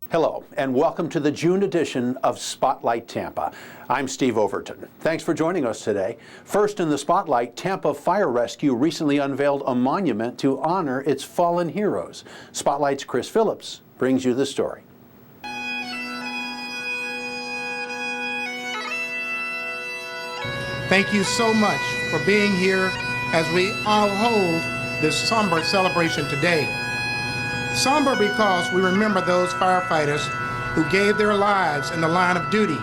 Hello, and welcome to the June edition of Spotlight Tampa. I'm Steve Overton. Thanks for joining us today. First in the Spotlight, Tampa Fire Rescue recently unveiled a monument to honor its fallen heroes. Spotlight's Chris Phillips brings you the story. Thank you so much for being here as we all hold this somber celebration today. Somber because we remember those firefighters who gave their lives in the line of duty,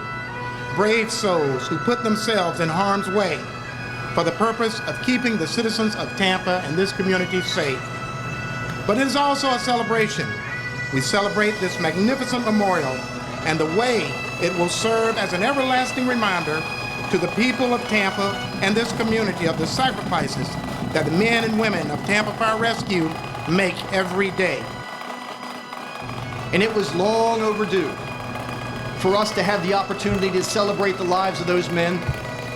brave souls who put themselves in harm's way for the purpose of keeping the citizens of Tampa and this community safe. But it is also a celebration. We celebrate this magnificent memorial and the way it will serve as an everlasting reminder to the people of Tampa and this community of the sacrifices that the men and women of Tampa Fire Rescue make every day. And it was long overdue for us to have the opportunity to celebrate the lives of those men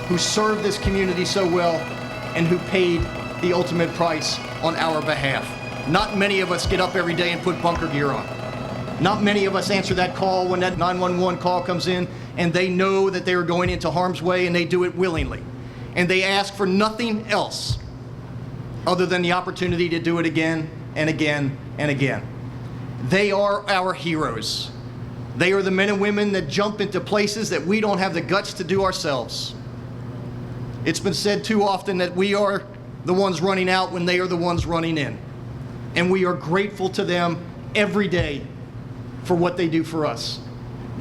who served this community so well and who paid the ultimate price on our behalf. Not many of us get up every day and put bunker gear on. Not many of us answer that call when that 911 call comes in and they know that they are going into harm's way and they do it willingly. And they ask for nothing else other than the opportunity to do it again and again and again. They are our heroes. They are the men and women that jump into places that we don't have the guts to do ourselves. It's been said too often that we are the ones running out when they are the ones running in. And we are grateful to them every day for what they do for us.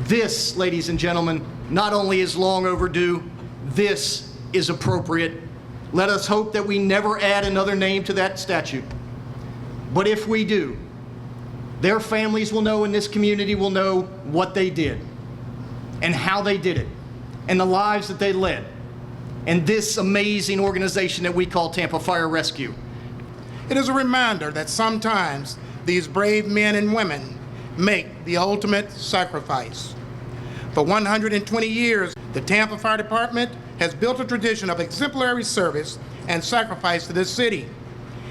This, ladies and gentlemen, not only is long overdue, this is appropriate. Let us hope that we never add another name to that statute. But if we do, their families will know and this community will know what they did and how they did it and the lives that they led and this amazing organization that we call Tampa Fire Rescue. It is a reminder that sometimes these brave men and women make the ultimate sacrifice. For 120 years, the Tampa Fire Department has built a tradition of exemplary service and sacrifice to this city,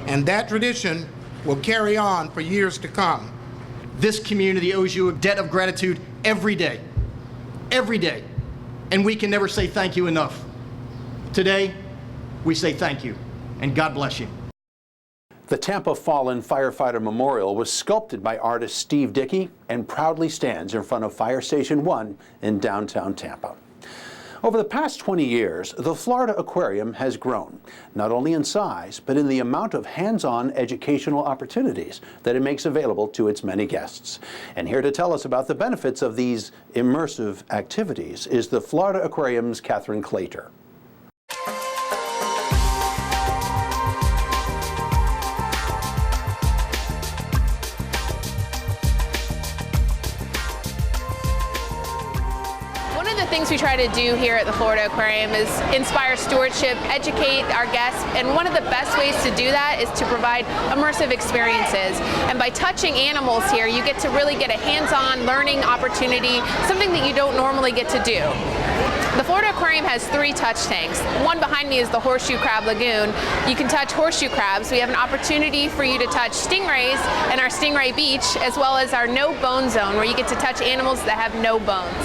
and that tradition will carry on for years to come. This community owes you a debt of gratitude every day, and we can never say thank you enough. Today, we say thank you, and God bless you. The Tampa Fallen Firefighter Memorial was sculpted by artist Steve Dickey and proudly stands in front of Fire Station 1 in downtown Tampa. Over the past 20 years, the Florida Aquarium has grown, not only in size, but in the amount of hands-on educational opportunities that it makes available to its many guests. And here to tell us about the benefits of these immersive activities is the Florida Aquarium's Catherine Claytor. Things we try to do here at the Florida Aquarium is inspire stewardship, educate our guests, and one of the best ways to do that is to provide immersive experiences. And by touching animals here, you get to really get a hands-on learning opportunity, something that you don't normally get to do. The Florida Aquarium has 3 touch tanks. One behind me is the Horseshoe Crab Lagoon. You can touch horseshoe crabs. We have an opportunity for you to touch stingrays in our Stingray Beach, as well as our no bone zone, where you get to touch animals that have no bones.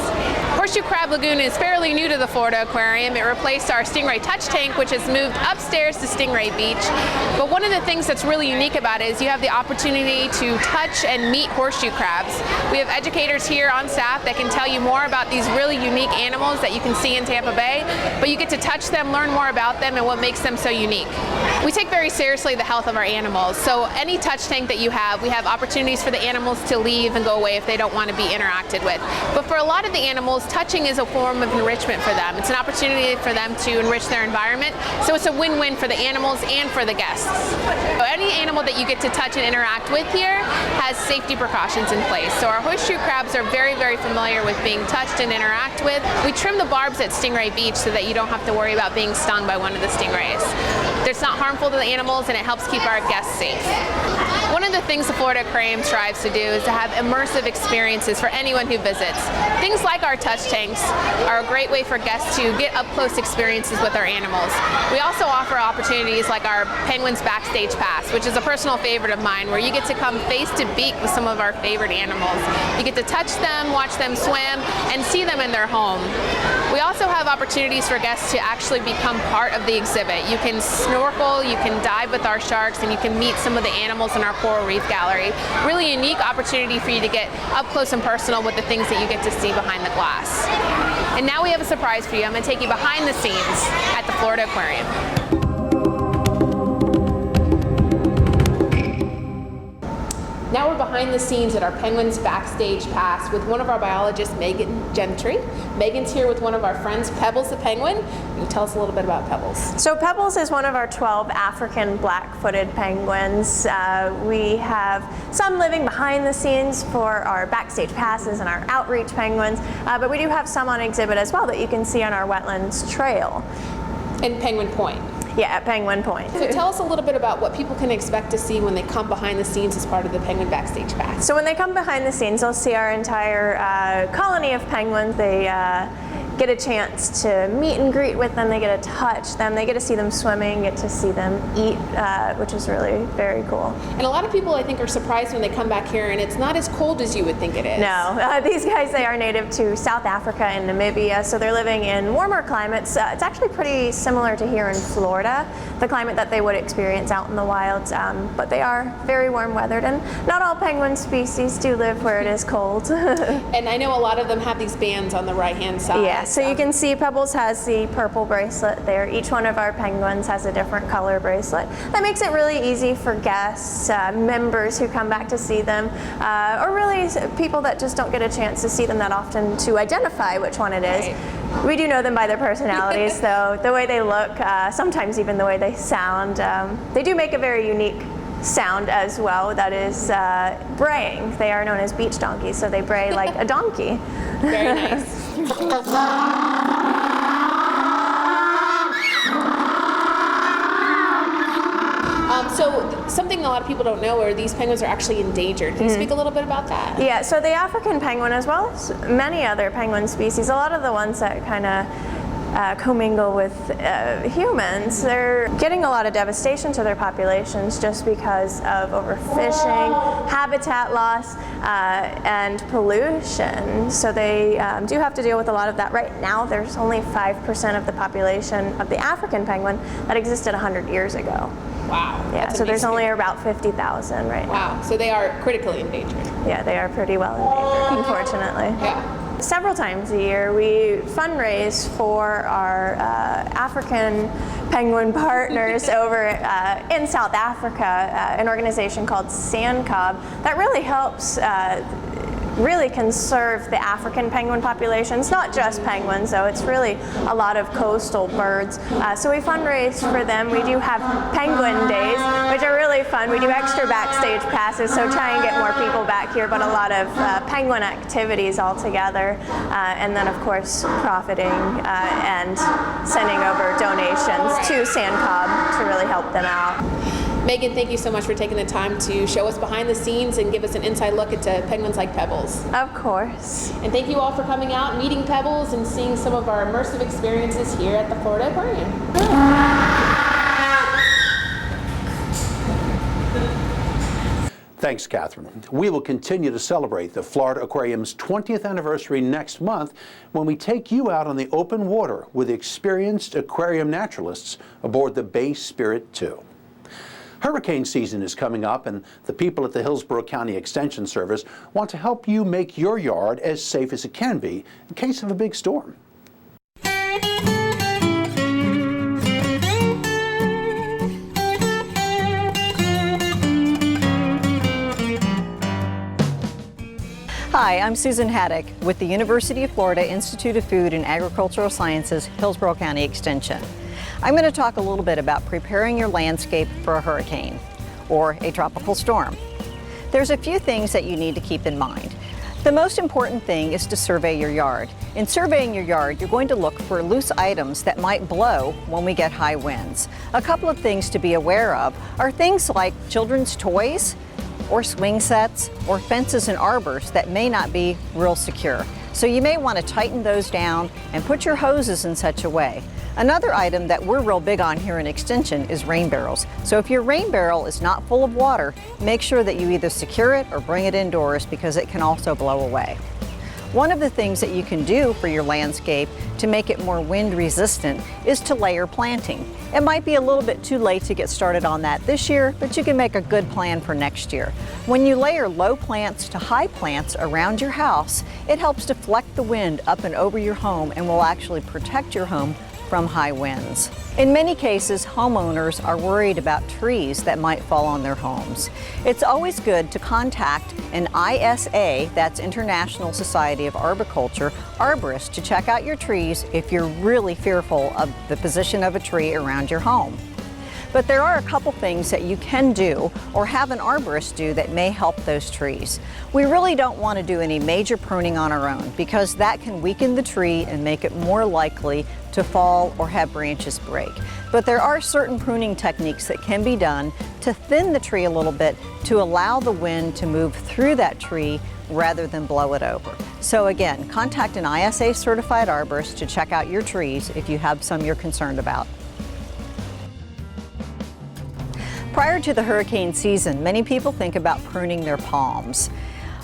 Horseshoe Crab Lagoon is fairly new to the Florida Aquarium. It replaced our Stingray Touch Tank, which has moved upstairs to Stingray Beach. But one of the things that's really unique about it is you have the opportunity to touch and meet horseshoe crabs. We have educators here on staff that can tell you more about these really unique animals that you can see in Tampa Bay, but you get to touch them, learn more about them, and what makes them so unique. We take very seriously the health of our animals, so any touch tank that you have, we have opportunities for the animals to leave and go away if they don't want to be interacted with. But for a lot of the animals, touching is a form of enrichment for them. It's an opportunity for them to enrich their environment, so it's a win-win for the animals and for the guests. So any animal that you get to touch and interact with here has safety precautions in place. So our horseshoe crabs are very, very familiar with being touched and interact with. We trim the barbs at Stingray Beach so that you don't have to worry about being stung by one of the stingrays. It's not harmful to the animals and it helps keep our guests safe. One of the things the Florida Aquarium strives to do is to have immersive experiences for anyone who visits. Things like our touch tanks are a great way for guests to get up close experiences with our animals. We also offer opportunities like our Penguins Backstage Pass, which is a personal favorite of mine, where you get to come face to beak with some of our favorite animals. You get to touch them, watch them swim, and see them in their home. We also have opportunities for guests to actually become part of the exhibit. You can snorkel, you can dive with our sharks, and you can meet some of the animals in our coral reef gallery. Really unique opportunity for you to get up close and personal with the things that you get to see behind the glass. And now we have a surprise for you. I'm going to take you behind the scenes at the Florida Aquarium. Now we're behind the scenes at our Penguins Backstage Pass with one of our biologists, Megan Gentry. Megan's here with one of our friends, Pebbles the Penguin. Can you tell us a little bit about Pebbles? So Pebbles is one of our 12 African black-footed penguins. We have some living behind the scenes for our backstage passes and our outreach penguins, but we do have some on exhibit as well that you can see on our wetlands trail. In Penguin Point. Yeah, at Penguin Point. So tell us a little bit about what people can expect to see when they come behind the scenes as part of the Penguin Backstage Pass. So when they come behind the scenes, they'll see our entire colony of penguins. They get a chance to meet and greet with them. They get to touch them. They get to see them swimming, get to see them eat, which is really very cool. And a lot of people, I think, are surprised when they come back here and it's not as cold as you would think it is. No, these guys, they are native to South Africa and Namibia, so they're living in warmer climates. It's actually pretty similar to here in Florida, the climate that they would experience out in the wilds, but they are very warm weathered, and not all penguin species do live where it is cold. And I know a lot of them have these bands on the right-hand side. Yeah, so you can see Pebbles has the purple bracelet there. Each one of our penguins has a different color bracelet. That makes it really easy for guests, members who come back to see them, or really people that just don't get a chance to see them that often to identify which one it is. Right. We do know them by their personalities, though, the way they look, sometimes even the way they sound. They do make a very unique sound as well, that is braying. They are known as beach donkeys, so they bray like a donkey. Very nice. So something a lot of people don't know are these penguins are actually endangered. Can you speak a little bit about that? Yeah, so the African penguin, as well as many other penguin species, a lot of the ones that kind of commingle with humans, they're getting a lot of devastation to their populations just because of overfishing, habitat loss, and pollution. So they do have to deal with a lot of that. Right now, there's only 5% of the population of the African penguin that existed 100 years ago. Wow. Yeah, so there's only about 50,000 right now. Wow, so they are critically endangered. Yeah, they are pretty well endangered, unfortunately. Yeah. Several times a year, we fundraise for our African penguin partners over in South Africa, an organization called SANCOB that really helps really conserve the African penguin populations, not just penguins though, it's really a lot of coastal birds. So we fundraise for them. We do have penguin days, which are really fun. We do extra backstage passes, so try and get more people back here, but a lot of penguin activities all together. And then of course profiting and sending over donations to SANCOB to really help them out. Megan, thank you so much for taking the time to show us behind the scenes and give us an inside look into penguins like Pebbles. Of course. And thank you all for coming out, meeting Pebbles, and seeing some of our immersive experiences here at the Florida Aquarium. Thanks, Catherine. We will continue to celebrate the Florida Aquarium's 20th anniversary next month when we take you out on the open water with experienced aquarium naturalists aboard the Bay Spirit 2. Hurricane season is coming up, and the people at the Hillsborough County Extension Service want to help you make your yard as safe as it can be in case of a big storm. Hi, I'm Susan Haddock with the University of Florida Institute of Food and Agricultural Sciences, Hillsborough County Extension. I'm going to talk a little bit about preparing your landscape for a hurricane or a tropical storm. There's a few things that you need to keep in mind. The most important thing is to survey your yard. In surveying your yard, you're going to look for loose items that might blow when we get high winds. A couple of things to be aware of are things like children's toys, or swing sets, or fences and arbors that may not be real secure. So you may want to tighten those down and put your hoses in such a way. Another item that we're real big on here in Extension is rain barrels. So if your rain barrel is not full of water, make sure that you either secure it or bring it indoors because it can also blow away. One of the things that you can do for your landscape to make it more wind resistant is to layer planting. It might be a little bit too late to get started on that this year, but you can make a good plan for next year. When you layer low plants to high plants around your house, it helps deflect the wind up and over your home and will actually protect your home from high winds. In many cases, homeowners are worried about trees that might fall on their homes. It's always good to contact an ISA, that's International Society of Arboriculture, arborist to check out your trees if you're really fearful of the position of a tree around your home. But there are a couple things that you can do or have an arborist do that may help those trees. We really don't want to do any major pruning on our own because that can weaken the tree and make it more likely to fall or have branches break. But there are certain pruning techniques that can be done to thin the tree a little bit to allow the wind to move through that tree rather than blow it over. So again, contact an ISA certified arborist to check out your trees if you have some you're concerned about. Prior to the hurricane season, many people think about pruning their palms.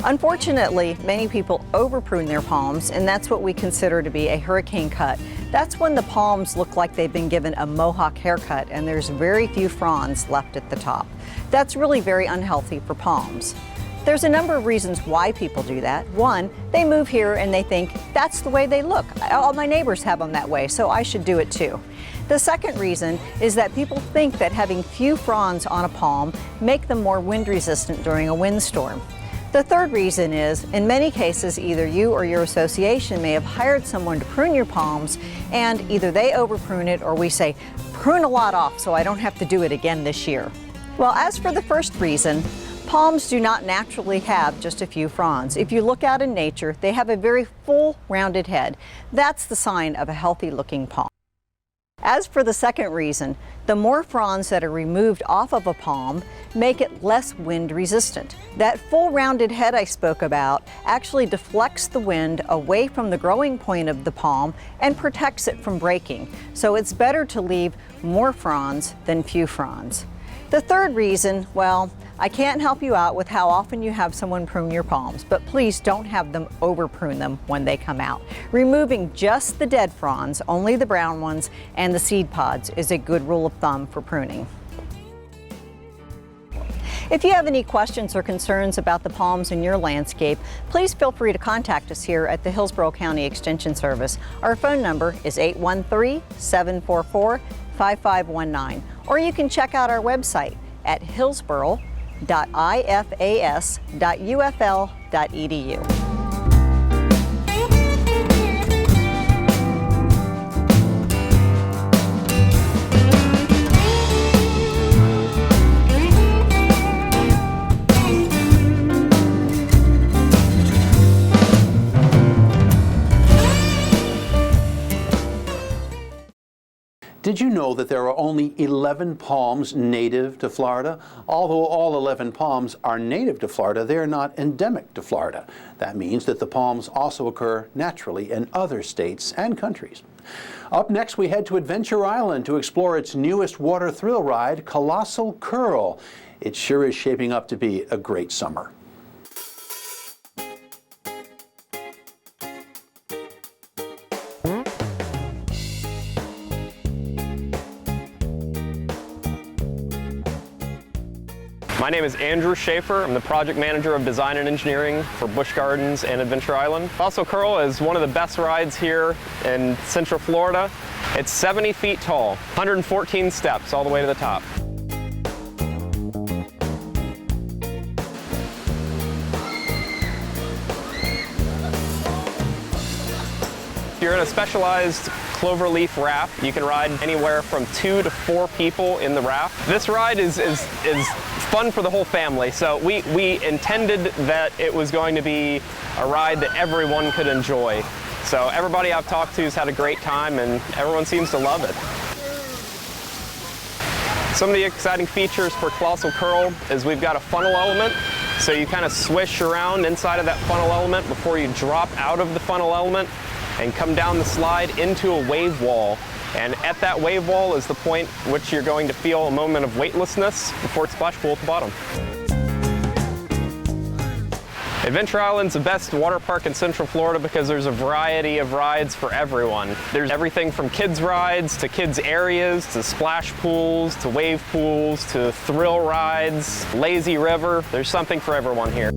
Unfortunately, many people over-prune their palms, and that's what we consider to be a hurricane cut. That's when the palms look like they've been given a mohawk haircut and there's very few fronds left at the top. That's really very unhealthy for palms. There's a number of reasons why people do that. One, they move here and they think that's the way they look. All my neighbors have them that way, so I should do it too. The second reason is that people think that having few fronds on a palm make them more wind resistant during a windstorm. The third reason is, in many cases, either you or your association may have hired someone to prune your palms and either they over prune it or we say, prune a lot off so I don't have to do it again this year. Well, as for the first reason, palms do not naturally have just a few fronds. If you look out in nature, they have a very full, rounded head. That's the sign of a healthy looking palm. As for the second reason, the more fronds that are removed off of a palm make it less wind resistant. That full rounded head I spoke about actually deflects the wind away from the growing point of the palm and protects it from breaking. So it's better to leave more fronds than few fronds. The third reason, well, I can't help you out with how often you have someone prune your palms, but please don't have them over prune them when they come out. Removing just the dead fronds, only the brown ones, and the seed pods is a good rule of thumb for pruning. If you have any questions or concerns about the palms in your landscape, please feel free to contact us here at the Hillsborough County Extension Service. Our phone number is 813-744-5519, or you can check out our website at hillsborough.ifas.ufl.edu. Did you know that there are only 11 palms native to Florida? Although all 11 palms are native to Florida, they are not endemic to Florida. That means that the palms also occur naturally in other states and countries. Up next, we head to Adventure Island to explore its newest water thrill ride, Colossal Curl. It sure is shaping up to be a great summer. My name is Andrew Schaefer. I'm the project manager of design and engineering for Busch Gardens and Adventure Island. Colossal Curl is one of the best rides here in Central Florida. It's 70 feet tall, 114 steps all the way to the top. If you're in a specialized cloverleaf raft, you can ride anywhere from 2 to 4 people in the raft. This ride is fun for the whole family, so we intended that it was going to be a ride that everyone could enjoy. So everybody I've talked to has had a great time and everyone seems to love it. Some of the exciting features for Colossal Curl is we've got a funnel element. So you kind of swish around inside of that funnel element before you drop out of the funnel element and come down the slide into a wave wall. And at that wave wall is the point which you're going to feel a moment of weightlessness before it's splash pool at the bottom. Adventure Island's the best water park in Central Florida because there's a variety of rides for everyone. There's everything from kids rides to kids areas to splash pools to wave pools to thrill rides, lazy river. There's something for everyone here.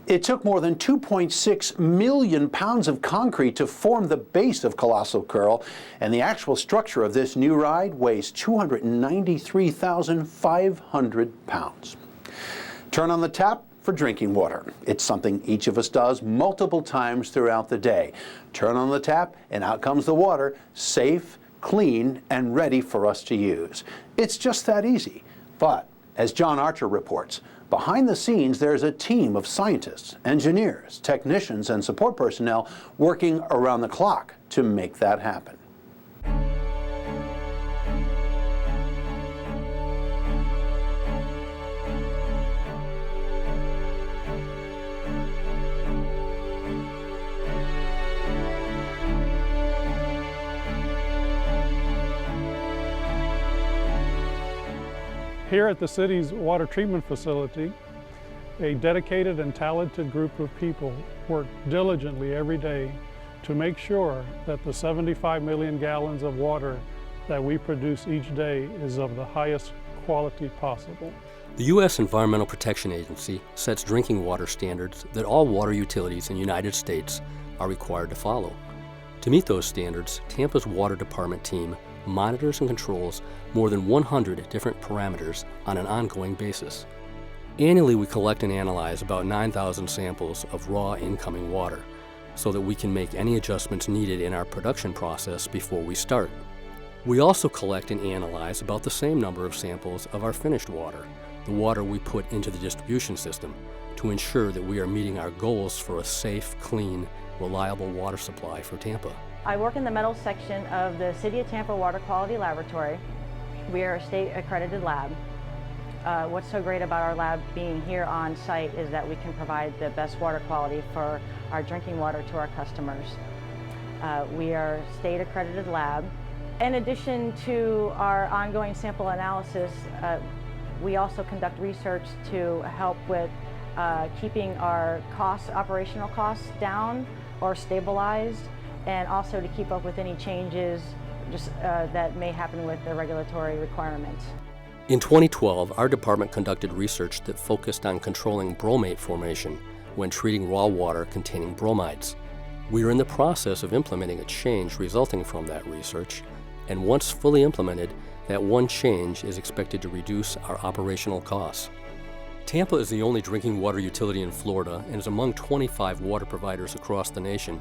It took more than 2.6 million pounds of concrete to form the base of Colossal Curl, and the actual structure of this new ride weighs 293,500 pounds. Turn on the tap for drinking water. It's something each of us does multiple times throughout the day. Turn on the tap and out comes the water, safe, clean, and ready for us to use. It's just that easy. But, as John Archer reports, behind the scenes, there's a team of scientists, engineers, technicians, and support personnel working around the clock to make that happen. Here at the city's water treatment facility, a dedicated and talented group of people work diligently every day to make sure that the 75 million gallons of water that we produce each day is of the highest quality possible. The U.S. Environmental Protection Agency sets drinking water standards that all water utilities in the United States are required to follow. To meet those standards, Tampa's Water Department team monitors and controls more than 100 different parameters on an ongoing basis. Annually, we collect and analyze about 9,000 samples of raw incoming water so that we can make any adjustments needed in our production process before we start. We also collect and analyze about the same number of samples of our finished water, the water we put into the distribution system, to ensure that we are meeting our goals for a safe, clean, reliable water supply for Tampa. I work in the metals section of the City of Tampa Water Quality Laboratory. We are a state accredited lab. What's so great about our lab being here on site is that we can provide the best water quality for our drinking water to our customers. We are a state accredited lab. In addition to our ongoing sample analysis, we also conduct research to help with keeping our operational costs down or stabilized, and also to keep up with any changes that may happen with the regulatory requirements. In 2012, our department conducted research that focused on controlling bromate formation when treating raw water containing bromides. We are in the process of implementing a change resulting from that research, and once fully implemented, that one change is expected to reduce our operational costs. Tampa is the only drinking water utility in Florida and is among 25 water providers across the nation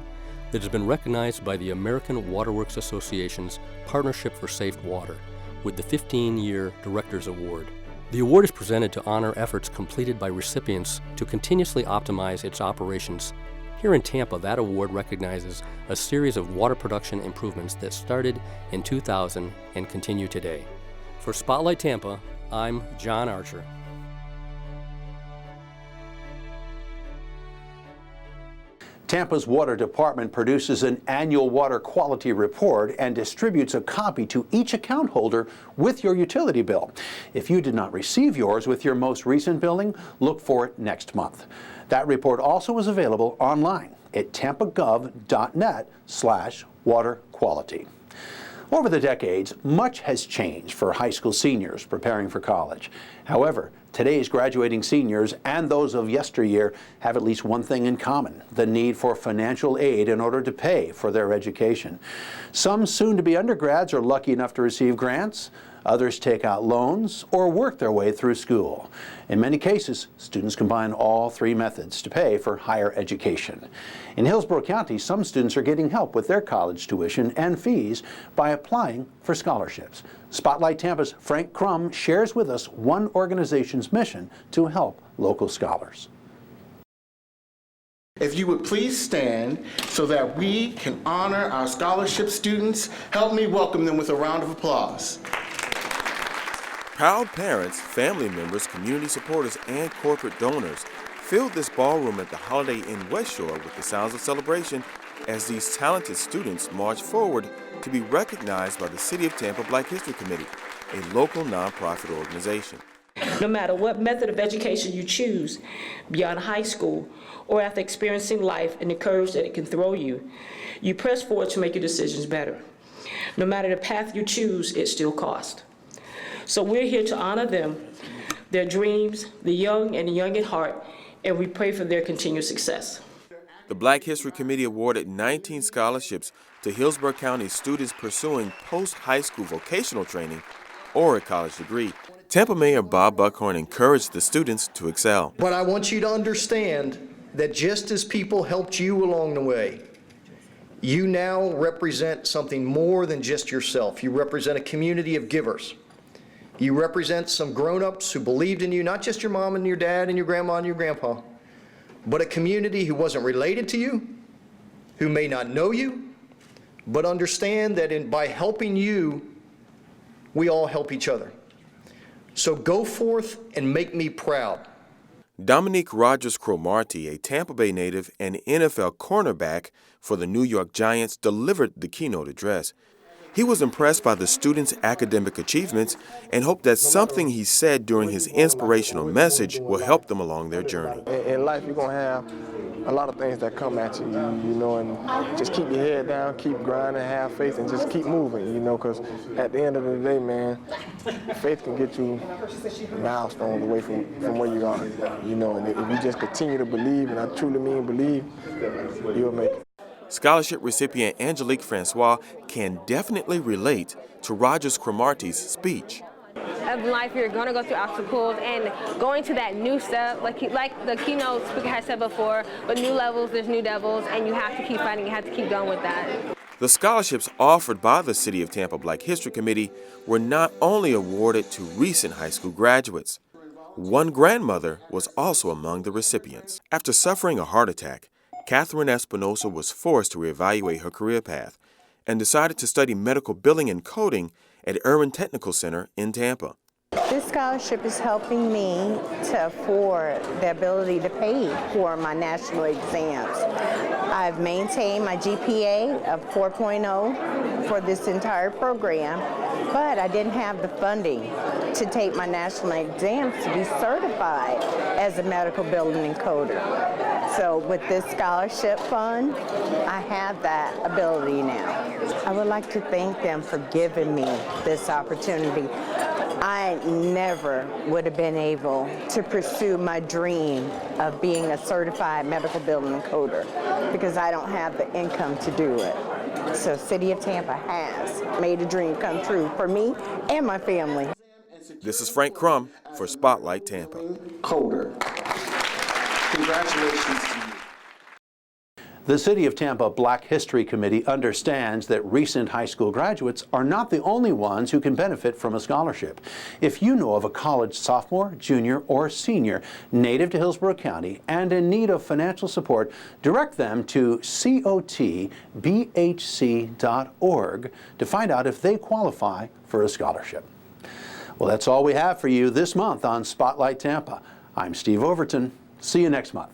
that has been recognized by the American Waterworks Association's Partnership for Safe Water with the 15-year Directors Award. The award is presented to honor efforts completed by recipients to continuously optimize its operations. Here in Tampa, that award recognizes a series of water production improvements that started in 2000 and continue today. For Spotlight Tampa, I'm John Archer. Tampa's Water Department produces an annual water quality report and distributes a copy to each account holder with your utility bill. If you did not receive yours with your most recent billing, look for it next month. That report also is available online at tampagov.net/water quality. Over the decades, much has changed for high school seniors preparing for college. However, today's graduating seniors and those of yesteryear have at least one thing in common: the need for financial aid in order to pay for their education. Some soon-to-be undergrads are lucky enough to receive grants. Others take out loans or work their way through school. In many cases, students combine all three methods to pay for higher education. In Hillsborough County, some students are getting help with their college tuition and fees by applying for scholarships. Spotlight Tampa's Frank Crum shares with us one organization's mission to help local scholars. If you would please stand so that we can honor our scholarship students, help me welcome them with a round of applause. Proud parents, family members, community supporters, and corporate donors filled this ballroom at the Holiday Inn West Shore with the sounds of celebration as these talented students march forward to be recognized by the City of Tampa Black History Committee, a local nonprofit organization. No matter what method of education you choose, beyond high school or after experiencing life and the courage that it can throw you, you press forward to make your decisions better. No matter the path you choose, it still costs. So we're here to honor them, their dreams, the young and the young at heart, and we pray for their continued success. The Black History Committee awarded 19 scholarships to Hillsborough County students pursuing post-high school vocational training or a college degree. Tampa Mayor Bob Buckhorn encouraged the students to excel. But I want you to understand that just as people helped you along the way, you now represent something more than just yourself. You represent a community of givers. You represent some grown-ups who believed in you, not just your mom and your dad and your grandma and your grandpa, but a community who wasn't related to you, who may not know you, but understand that by helping you, we all help each other. So go forth and make me proud. Dominique Rodgers-Cromartie, a Tampa Bay native and NFL cornerback for the New York Giants, delivered the keynote address. He was impressed by the students' academic achievements and hoped that something he said during his inspirational message will help them along their journey. In life, you're going to have a lot of things that come at you, you know, and just keep your head down, keep grinding, have faith, and just keep moving, you know, because at the end of the day, man, faith can get you milestones away from where you are, you know, and if you just continue to believe, and I truly mean believe, you'll make it. Scholarship recipient Angelique Francois can definitely relate to Rodgers-Cromartie's speech. Of life, you're going to go through obstacles, and going to that new step, like the keynote speaker has said before, with new levels, there's new devils, and you have to keep fighting, you have to keep going with that. The scholarships offered by the City of Tampa Black History Committee were not only awarded to recent high school graduates. One grandmother was also among the recipients. After suffering a heart attack, Catherine Espinosa was forced to reevaluate her career path and decided to study medical billing and coding at Irwin Technical Center in Tampa. This scholarship is helping me to afford the ability to pay for my national exams. I've maintained my GPA of 4.0 for this entire program, but I didn't have the funding to take my national exams to be certified as a medical billing encoder. So with this scholarship fund, I have that ability now. I would like to thank them for giving me this opportunity. I never would have been able to pursue my dream of being a certified medical billing encoder because I don't have the income to do it. So City of Tampa has made a dream come true for me and my family. This is Frank Crum for Spotlight Tampa. Coder. Congratulations to you. The City of Tampa Black History Committee understands that recent high school graduates are not the only ones who can benefit from a scholarship. If you know of a college sophomore, junior, or senior native to Hillsborough County and in need of financial support, direct them to cotbhc.org to find out if they qualify for a scholarship. Well, that's all we have for you this month on Spotlight Tampa. I'm Steve Overton. See you next month.